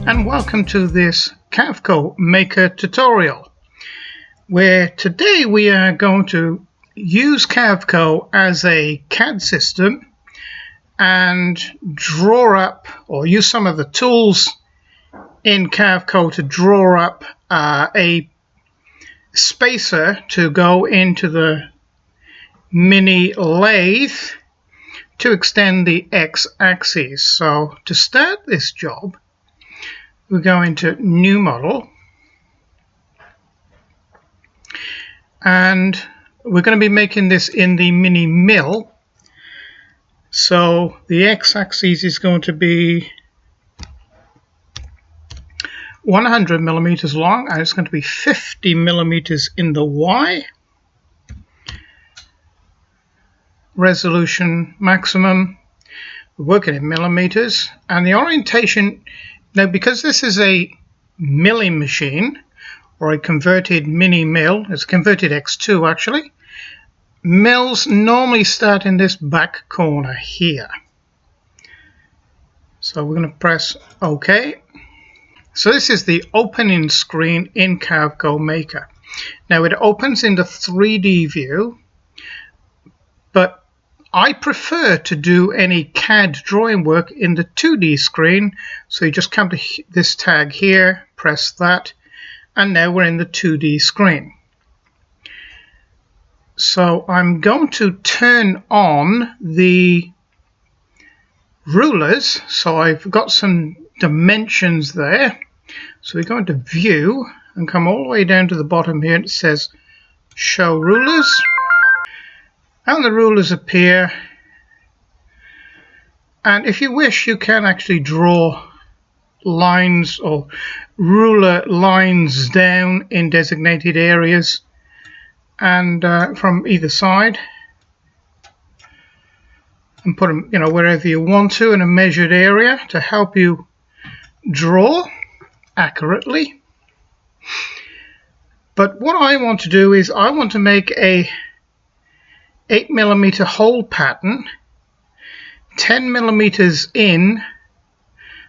and welcome to this Carveco Maker tutorial, where today we are going to use Carveco as a CAD system and draw up, or use some of the tools in Carveco to draw up a spacer to go into the mini lathe to extend the x-axis. So to start this job, we go into New Model, and we're going to be making this in the mini mill. So the x-axis is going to be 100 millimeters long, and it's going to be 50 millimeters in the Y. Resolution maximum, we're working in millimeters, and the orientation. Now, because this is a milling machine, or a converted mini mill, it's a converted X2 actually, mills normally start in this back corner here. So we're going to press OK. So this is the opening screen in Carveco Maker. Now it opens in the 3D view, but I prefer to do any CAD drawing work in the 2D screen. So you just come to this tag here, press that, and now we're in the 2D screen. So I'm going to turn on the rulers. So I've got some dimensions there. So we go into View and come all the way down to the bottom here, and it says Show Rulers. And the rulers appear, and if you wish you can actually draw lines or ruler lines down in designated areas, and from either side, and put them, wherever you want to in a measured area to help you draw accurately. But what I want to do is I want to make a 8mm hole pattern, 10 millimeters in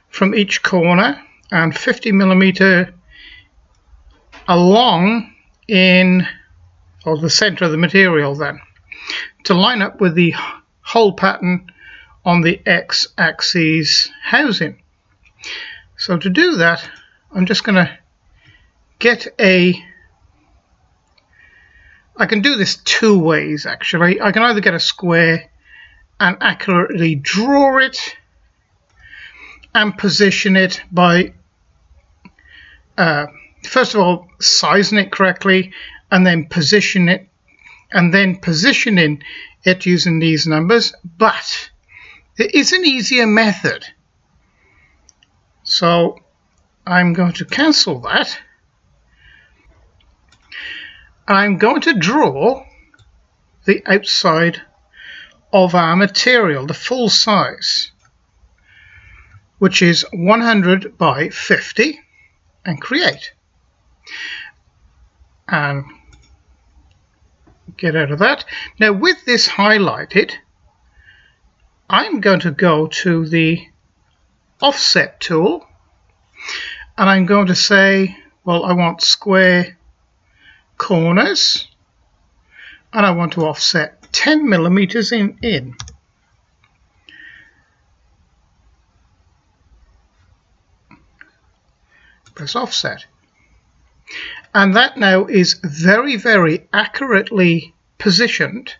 from each corner, and 50mm along in, or the center of the material then, to line up with the hole pattern on the x-axis housing. So to do that, I'm just going to get I can do this two ways actually. I can either get a square and accurately draw it and position it by first of all sizing it correctly, and then positioning it using these numbers. But there is an easier method, so I'm going to cancel that. I'm going to draw the outside of our material, the full size, which is 100 by 50, and create. And get out of that. Now with this highlighted, I'm going to go to the offset tool, and I'm going to say, well, I want square corners, and I want to offset 10 millimeters in. Press offset, and that now is very, very accurately positioned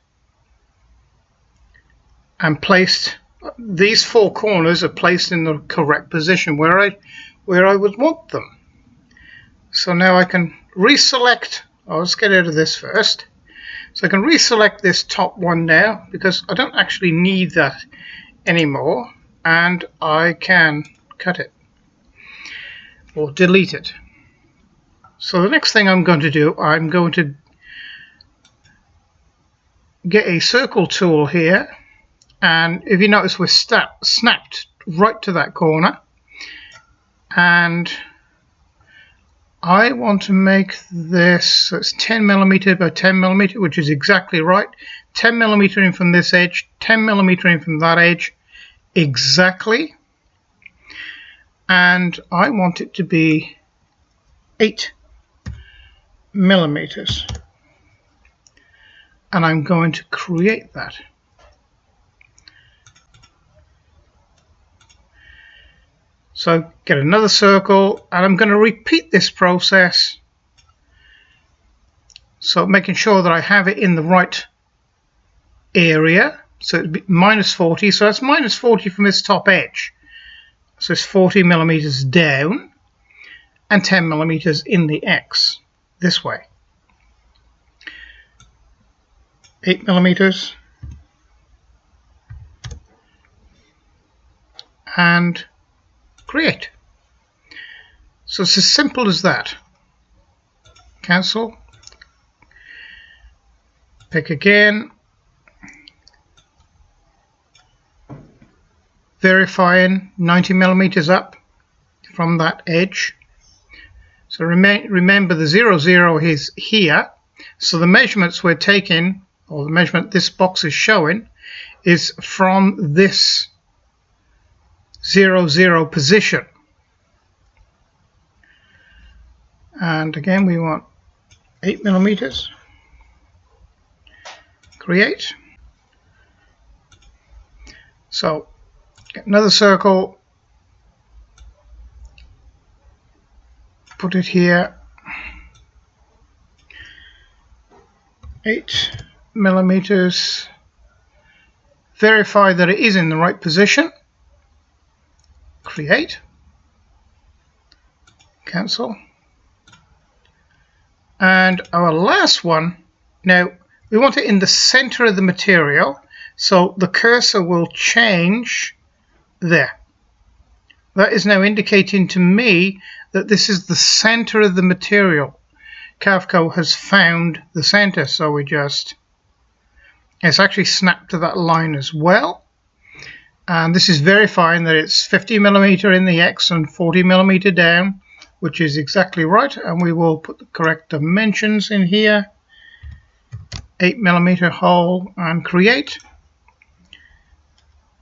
and placed. These four corners are placed in the correct position where I would want them. So now I can reselect. Let's get out of this first. So I can reselect this top one now, because I don't actually need that anymore, and I can cut it or delete it. So the next thing I'm going to do, I'm going to get a circle tool here, and if you notice, we're snapped right to that corner, and I want to make this, so it's 10 millimeter by 10 millimeter, which is exactly right. 10 millimeter in from this edge, 10 millimeter in from that edge, exactly. and I want it to be 8 millimeters, and I'm going to create that. So get another circle, and I'm going to repeat this process, so making sure that I have it in the right area. So it'd be -40, so that's -40 from this top edge, so it's 40 millimeters down and 10 millimeters in the X this way. 8 millimeters and create. So it's as simple as that. Cancel, pick again, verifying 90 millimeters up from that edge. So remember the 0, 0 is here, so the measurements we're taking, or the measurement this box is showing, is from this 0, 0 position. And again we want 8 millimeters. Create. So get another circle, put it here, 8 millimeters, verify that it is in the right position, create, cancel, and our last one, now we want it in the center of the material, so the cursor will change there. That is now indicating to me that this is the center of the material. Carveco has found the center, so it's actually snapped to that line as well. And this is verifying that it's 50 millimeter in the X and 40 millimeter down, which is exactly right. And we will put the correct dimensions in here. 8 millimeter hole and create.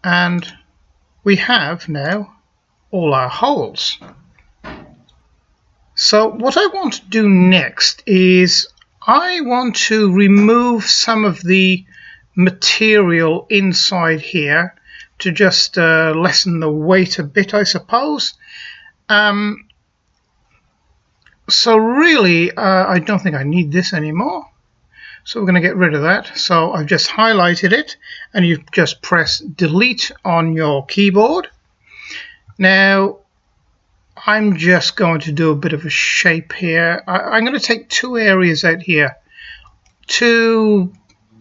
And we have now all our holes. So what I want to do next is I want to remove some of the material inside here to just lessen the weight a bit, I suppose. So really I don't think I need this anymore, so we're going to get rid of that. So I've just highlighted it, and you just press delete on your keyboard. Now I'm just going to do a bit of a shape here. I'm going to take two areas out here, two,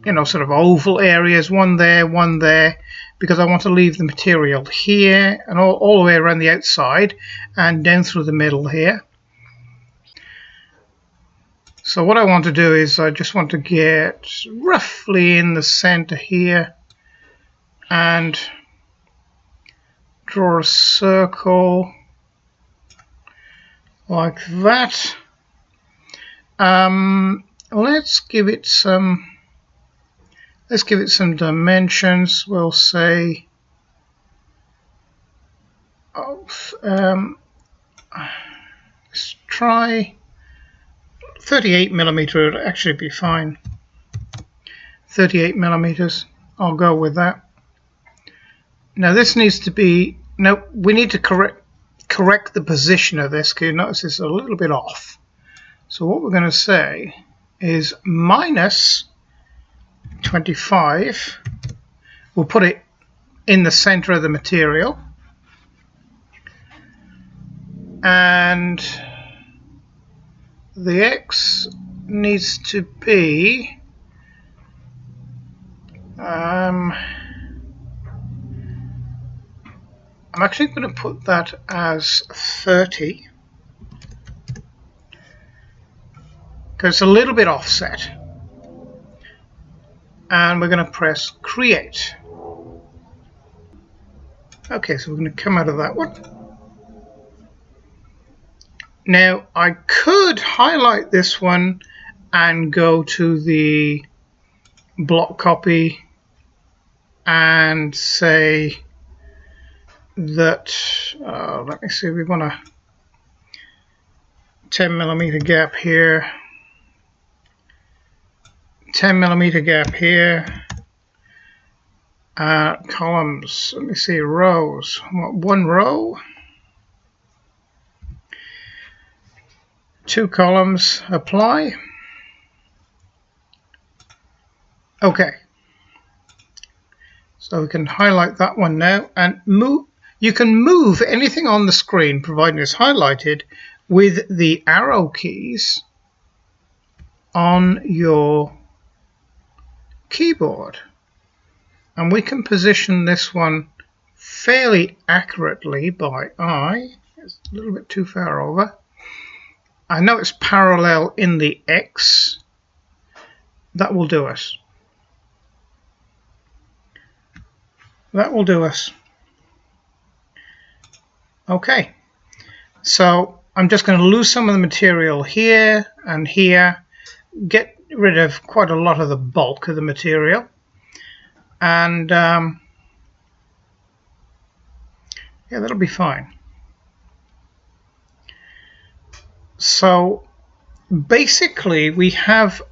sort of oval areas, one there, because I want to leave the material here and all the way around the outside and down through the middle here. So what I want to do is I just want to get roughly in the center here and draw a circle like that. Let's give it some dimensions. We'll say let's try 38 millimeter. It'll actually be fine. 38 millimeters. I'll go with that. Now this needs to be, we need to correct the position of this, because you notice it's a little bit off. So what we're going to say is minus 25. We'll put it in the center of the material, and the X needs to be I'm actually going to put that as 30 because it's a little bit offset, and we're going to press create. Okay, so we're going to come out of that one. Now I could highlight this one and go to the block copy and say that, let me see, we want a 10mm gap here, 10mm gap here, columns, let me see, rows, one row, 2 columns, apply. Okay, so we can highlight that one now and move. You can move anything on the screen, providing it's highlighted, with the arrow keys on your keyboard. And we can position this one fairly accurately by eye. It's a little bit too far over. I know it's parallel in the X. That will do us. That will do us. Okay, so I'm just going to lose some of the material here and here, get rid of quite a lot of the bulk of the material, and yeah, that'll be fine. So basically we have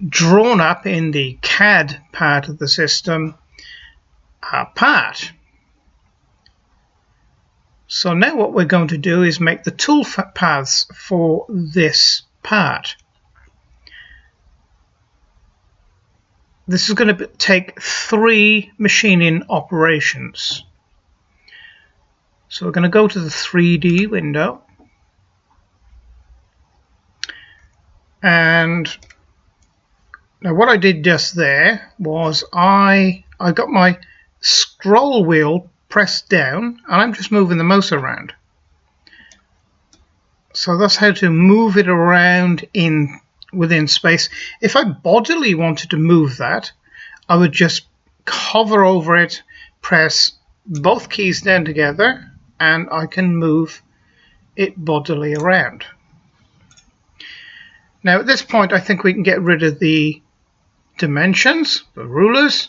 drawn up in the CAD part of the system a part. So now what we're going to do is make the tool paths for this part. This is going to take 3 machining operations. So we're going to go to the 3D window, and now what I did just there was I got my scroll wheel pressed down and I'm just moving the mouse around. So that's how to move it around within space. If I bodily wanted to move that, I would just hover over it, press both keys down together, and I can move it bodily around. Now at this point I think we can get rid of the dimensions, the rulers,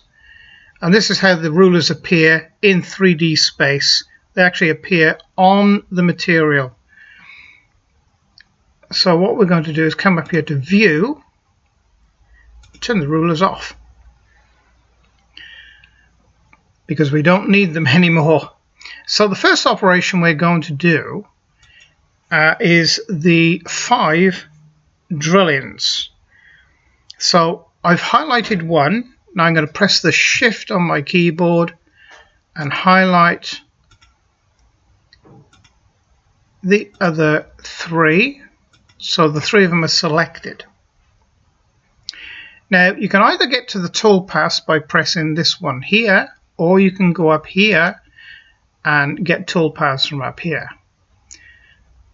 and this is how the rulers appear in 3D space. They actually appear on the material. So what we're going to do is come up here to View, turn the rulers off, because we don't need them anymore. So the first operation we're going to do is the 5 drill-ins. So I've highlighted one. Now I'm going to press the Shift on my keyboard and highlight the other 3. So the 3 of them are selected. Now you can either get to the toolpaths by pressing this one here, or you can go up here and get toolpaths from up here.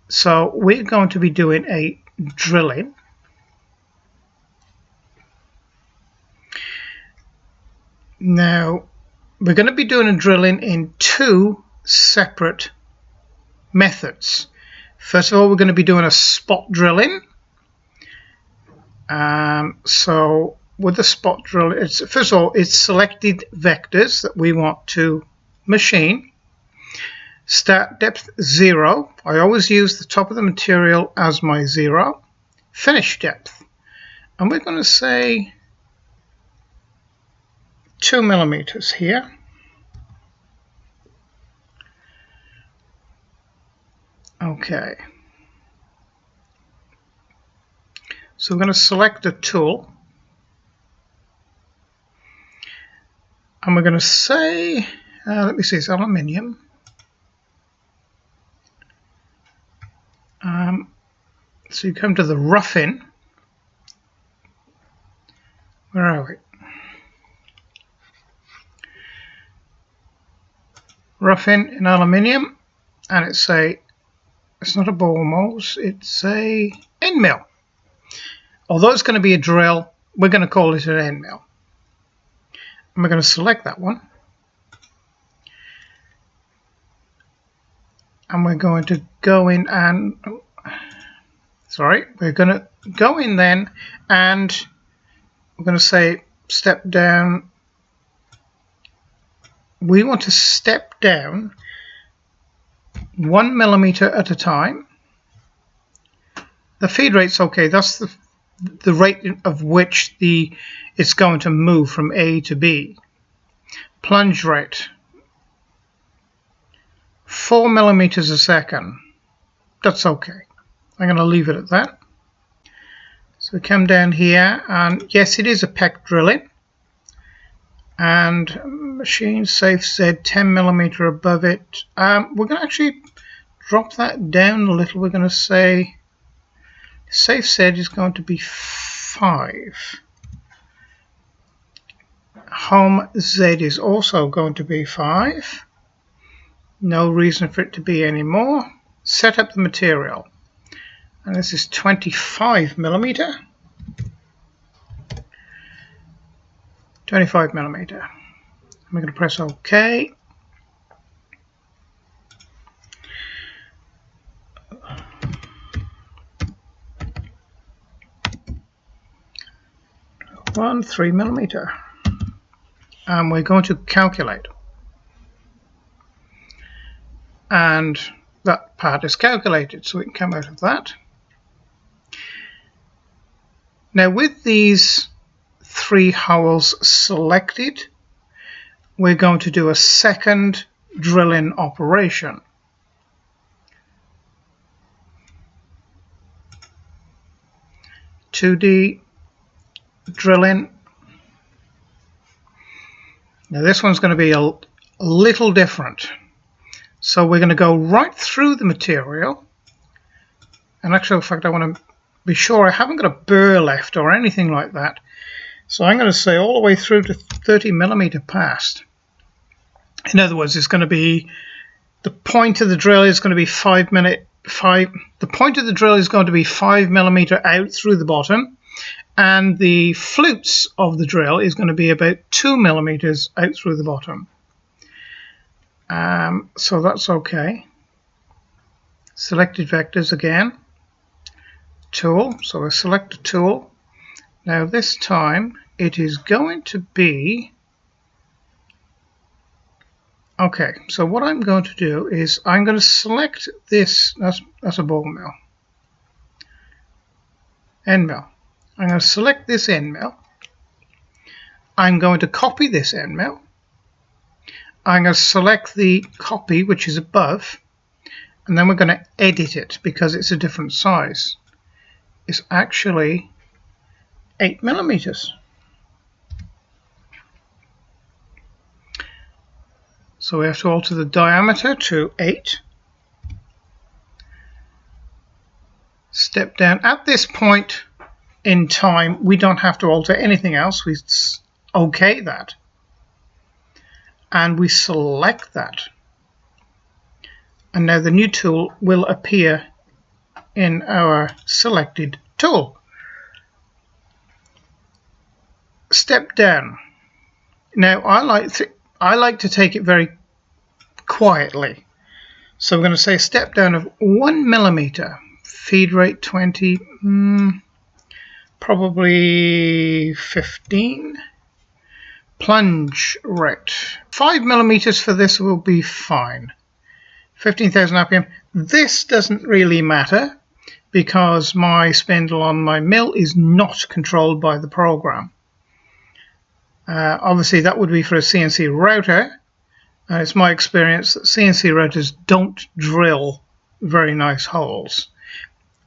So we're going to be doing a drilling. Now we're going to be doing a drilling in 2 separate methods. First of all, we're going to be doing a spot drilling. So with the spot drill, first of all, it's selected vectors that we want to machine. Start depth 0. I always use the top of the material as my 0. Finish depth, and we're going to say 2 millimeters here. Okay. So we're going to select a tool, and we're going to say, let me see, it's aluminium. So you come to the roughing. Where are we? Roughing in aluminium, and it's not a ball mold, it's a end mill. Although it's going to be a drill, we're going to call it an end mill. And we're going to select that one. And we're going to go in and, we're going to go in then, and we're going to say step down we want to step down 1 millimeter at a time. The feed rate's okay. That's the rate of which it's going to move from A to B. Plunge rate, 4 millimeters a second. That's okay. I'm going to leave it at that. So we come down here, and yes, it is a PEC drilling. And machine safe Z 10 millimeter above it. We're going to actually drop that down a little. We're going to say safe Z is going to be 5. Home Z is also going to be 5. No reason for it to be any more. Set up the material. And this is 25 millimeter. 25 millimeter. I'm going to press OK. One 3 millimeter. And we're going to calculate. And that part is calculated, so we can come out of that. Now with these 3 holes selected, we're going to do a second drilling operation. (2D) drilling. Now this one's going to be a little different. So we're going to go right through the material. And actually, in fact, I want to be sure I haven't got a burr left or anything like that. So I'm going to say all the way through to 30 millimeter past. In other words, it's going to be the point of the drill is going to be 5 millimeter out through the bottom, and the flutes of the drill is going to be about 2 millimeters out through the bottom. So that's okay. Selected vectors again. Tool. So I select a tool. Now this time it is going to be okay. So what I'm going to do is I'm going to select this. That's a ball mill. End mill. I'm going to select this end mill. I'm going to copy this end mill. I'm going to select the copy which is above, and then we're going to edit it because it's a different size. It's actually 8 millimeters. So we have to alter the diameter to 8. Step down. At this point in time, we don't have to alter anything else. We OK that. And we select that. And now the new tool will appear in our selected tool. Step down. Now I like to take it very quietly. So we're going to say a step down of 1 millimeter. Feed rate 20, probably 15. Plunge rate 5 millimeters for this will be fine. 15,000 RPM. This doesn't really matter because my spindle on my mill is not controlled by the program. Obviously that would be for a CNC router, and it's my experience that CNC routers don't drill very nice holes.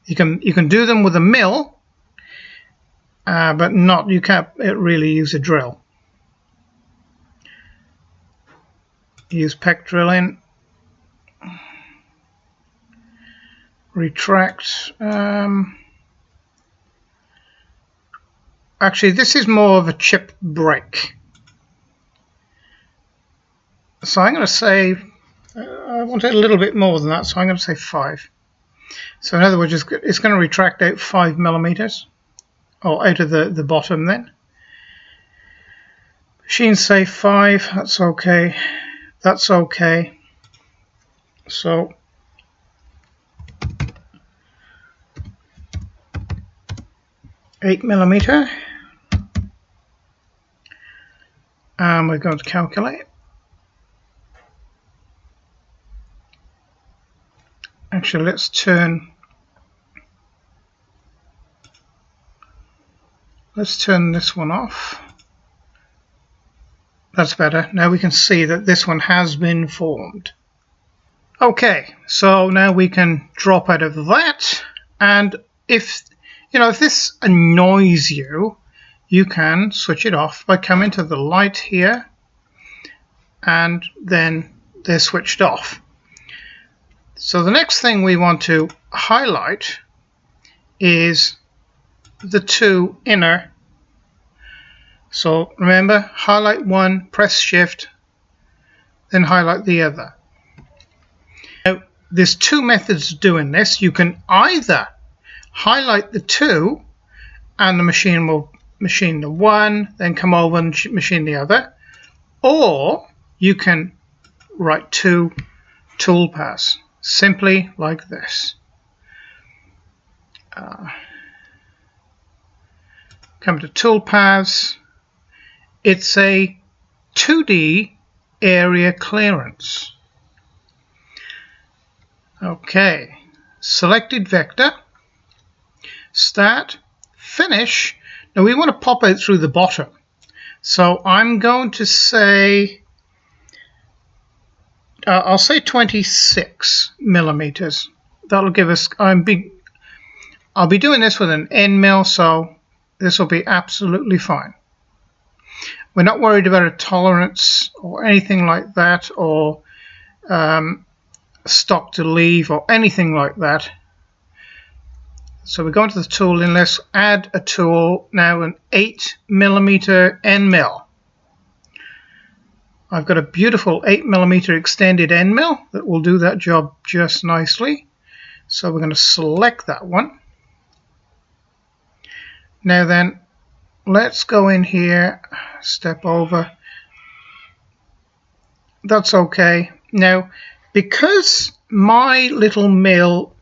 You can do them with a mill, but you can't really use a drill. Use PEC drilling. Retract. Actually, this is more of a chip break. So I'm going to say, I want it a little bit more than that, so I'm going to say 5. So in other words, it's going to retract out 5 millimeters, or out of the bottom then. Machine say 5, that's okay. That's okay. So eight millimeter, and we're going to calculate. Actually, let's turn this one off. That's better. Now we can see that this one has been formed. Okay, so now we can drop out of that, and if this annoys you, you can switch it off by coming to the light here, and then they're switched off. So the next thing we want to highlight is the two inner. So remember, highlight one, press shift, then highlight the other. Now there's two methods of doing this. You can either highlight the two and the machine will machine the one, then come over and machine the other, or you can write two toolpaths simply like this. Come to toolpaths. It's a 2D area clearance. Okay, selected vector, start, finish. Now we want to pop out through the bottom, so I'm going to say I'll say 26 millimeters. That'll give us. I'll be doing this with an end mill, so this will be absolutely fine. We're not worried about a tolerance or anything like that, or stock to leave or anything like that. So we go into the tool and let's add a tool, now an 8mm end mill. I've got a beautiful 8mm extended end mill that will do that job just nicely. So we're going to select that one. Now then, let's go in here, step over. That's okay. Now, because my little mill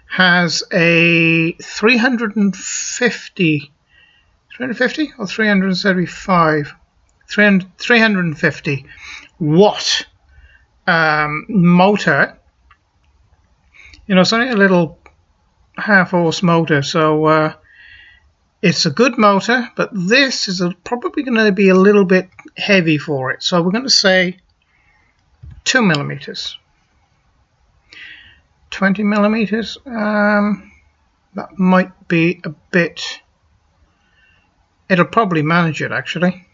has a 350 or 375, 350 watt motor, it's only a little half-horse motor, so it's a good motor, but this is probably going to be a little bit heavy for it. So we're going to say 2 millimeters. 20 millimeters. That might be a bit. It'll probably manage it actually.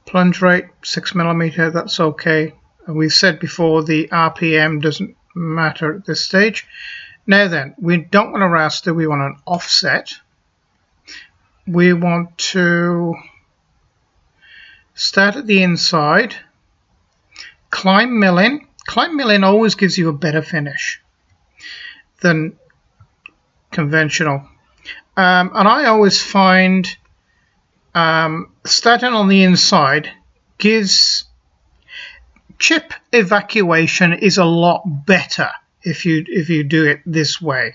Plunge rate 6 millimeter. That's okay. We've said before the RPM doesn't matter at this stage. Now then, we don't want a raster, we want an offset. We want to start at the inside, climb milling. Climb milling always gives you a better finish than conventional. And I always find starting on the inside gives chip evacuation is a lot better if you do it this way.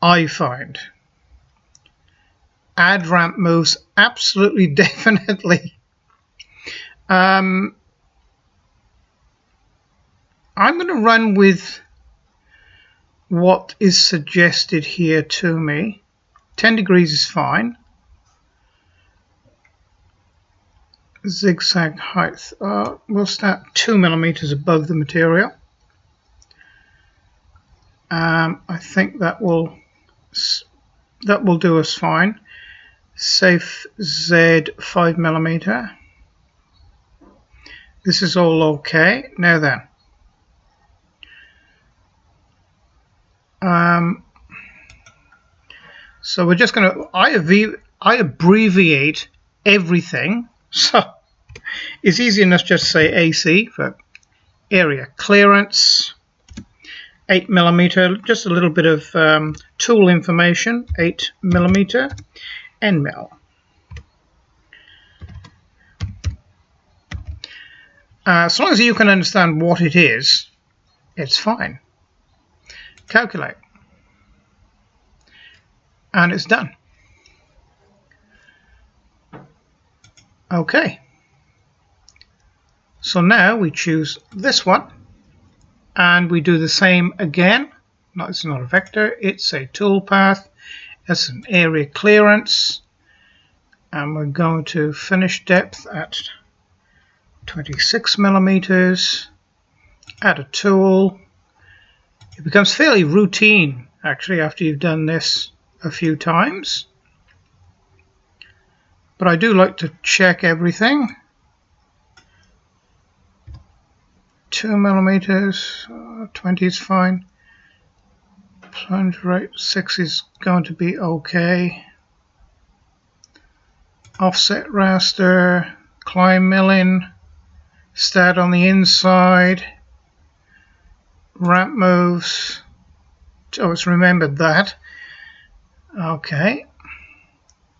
I find add ramp moves absolutely definitely. I'm going to run with what is suggested here to me. 10 degrees is fine. Zigzag height. We'll start 2 millimeters above the material. I think that will do us fine. Safe Z 5 millimeter. This is all okay. Now then, so we're just going to. I abbreviate everything, so it's easy enough just to say AC for area clearance. 8 millimeter, just a little bit of tool information. 8 millimeter end mill. As long as you can understand what it is, it's fine. Calculate, and it's done. Okay. So now we choose this one. and we do the same again. No, it's not a vector, it's a toolpath. That's an area clearance, and we're going to finish depth at 26 millimeters. Add a tool. It becomes fairly routine actually after you've done this a few times, but I do like to check everything. 2 millimeters, 20 is fine. Plunge rate 6 is going to be okay. Offset raster, climb milling, start on the inside, ramp moves. Oh, it's remembered that. Okay.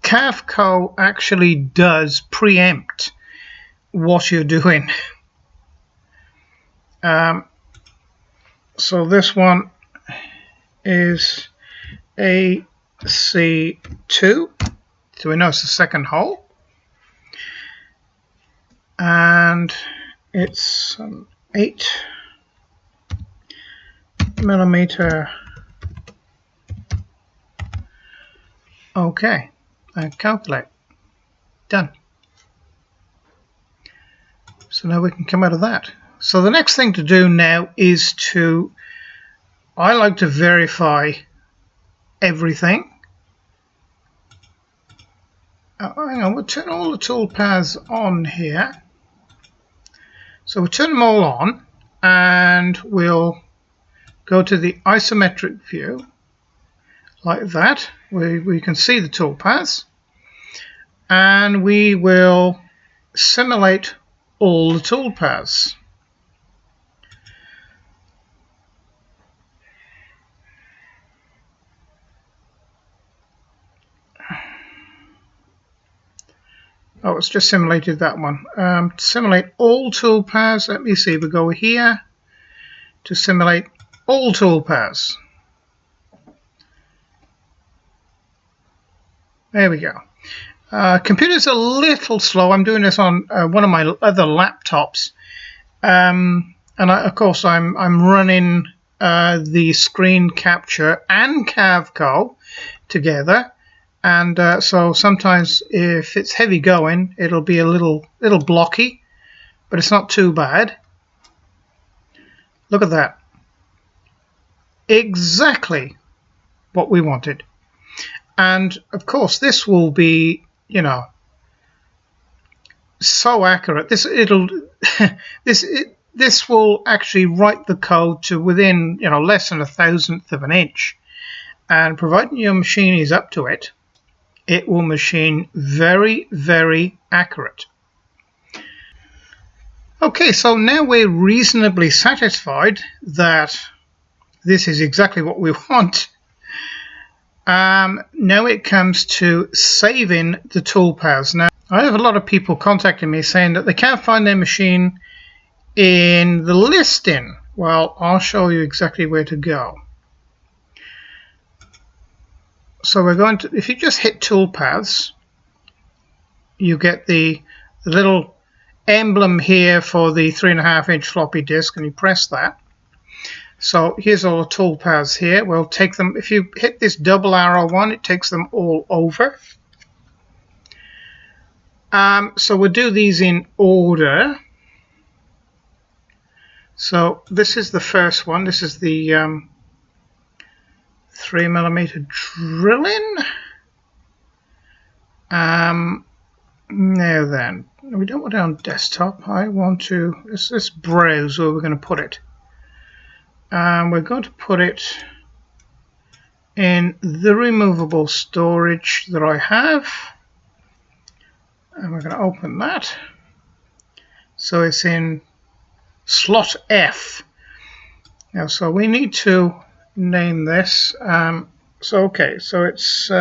Carveco actually does preempt what you're doing. So this one is AC2, so we know it's the second hole, and it's an 8 millimeter. Okay, and calculate. Done. So now we can come out of that. So the next thing to do now is I like to verify everything. Hang on, we'll turn all the toolpaths on here. So we'll turn them all on, and we'll go to the isometric view, like that, where we can see the toolpaths, and we will simulate all the toolpaths. Oh, it's just simulated that one. To simulate all toolpaths, let me see, we go here to simulate all toolpaths. There we go. Computer's a little slow. I'm doing this on one of my other laptops, and of course I'm running the screen capture and Carveco together. And so sometimes if it's heavy going, it'll be a little blocky, but it's not too bad. Look at that. Exactly what we wanted. And of course this will be, you know, so accurate. This will actually write the code to within, you know, less than 1/1000th of an inch. And providing your machine is up to it, it will machine very, very accurate. Okay, so now we're reasonably satisfied that this is exactly what we want. Now it comes to saving the toolpaths. Now, I have a lot of people contacting me saying that they can't find their machine in the listing. Well, I'll show you exactly where to go. So we're going to, if you just hit toolpaths, you get the little emblem here for the 3.5-inch floppy disk, and you press that. So here's all the toolpaths here. We'll take them, if you hit this double arrow one, it takes them all over. So we'll do these in order. So this is the first one. This is the 3mm drilling. Now then, we don't want it on desktop. I want to, let's browse where we're going to put it. We're going to put it in the removable storage that I have. And we're going to open that. So it's in slot F. Now, so we need to name this. Okay, so it's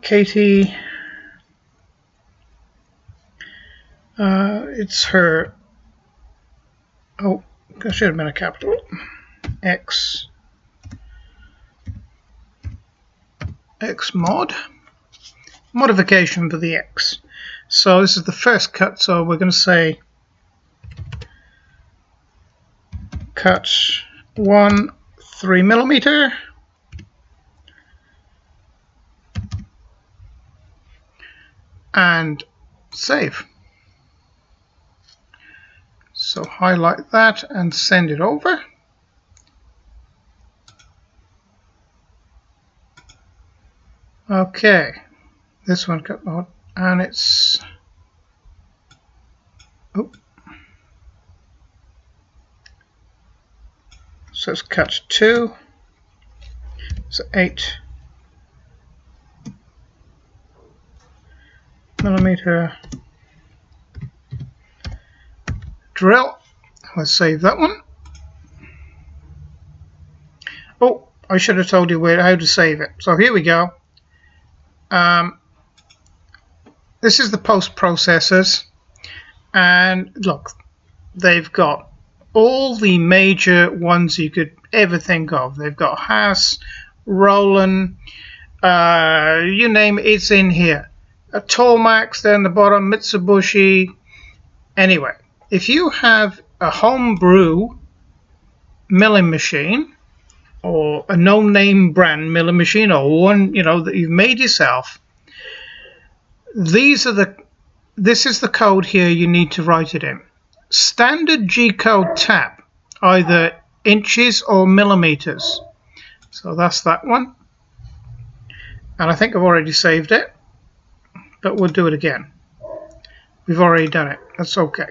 Katie. It's her. Oh, that should have been a capital X mod. Modification for the X. So this is the first cut, so we're going to say cut 1 3mm, and save. So highlight that and send it over. Okay, this one cut out, and it's so it's cut 2, so 8mm drill. Let's save that one. Oh, I should have told you how to save it. So here we go. This is the post processors, and look, they've got all the major ones you could ever think of. They've got Haas, Roland, you name it, it's in here. A Tormax down the bottom, Mitsubishi. Anyway, if you have a homebrew milling machine, or a no-name brand milling machine, or one that you've made yourself, this is the code here you need to write it in. Standard G-code tap, either inches or millimeters. So that's that one. And I think I've already saved it, but we'll do it again. We've already done it. That's okay.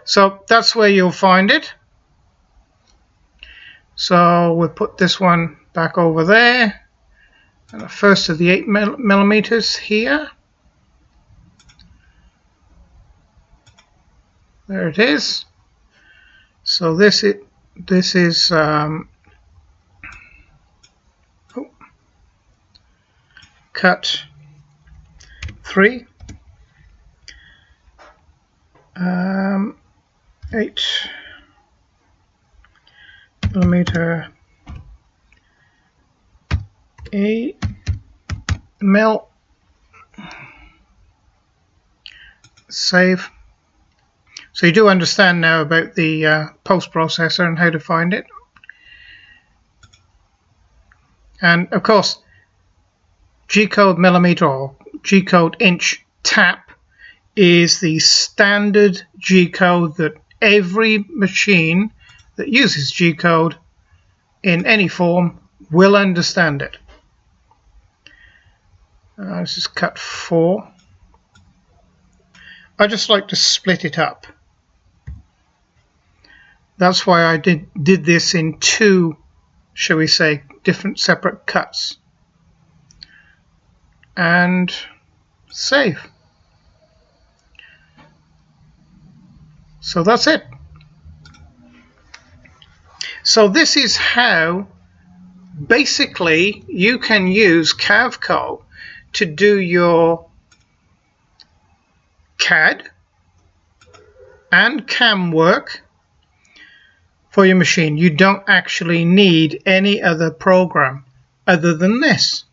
So that's where you'll find it. So we'll put this one back over there. And the first of the 8mm here. There it is. So this is cut 3, 8mm mill. Save. So you do understand now about the post processor and how to find it. And of course, G-code millimeter or G-code inch tap is the standard G-code that every machine that uses G-code in any form will understand it. This is cut 4. I just like to split it up. That's why I did this in 2, shall we say, different separate cuts. And save. So that's it. So this is how basically you can use Carveco to do your CAD and CAM work for your machine. You don't actually need any other program other than this.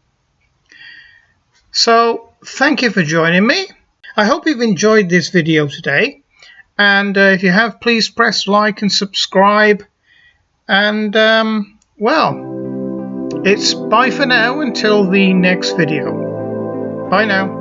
So thank you for joining me. I hope you've enjoyed this video today, and if you have, please press like and subscribe, and well, it's bye for now until the next video. Bye now.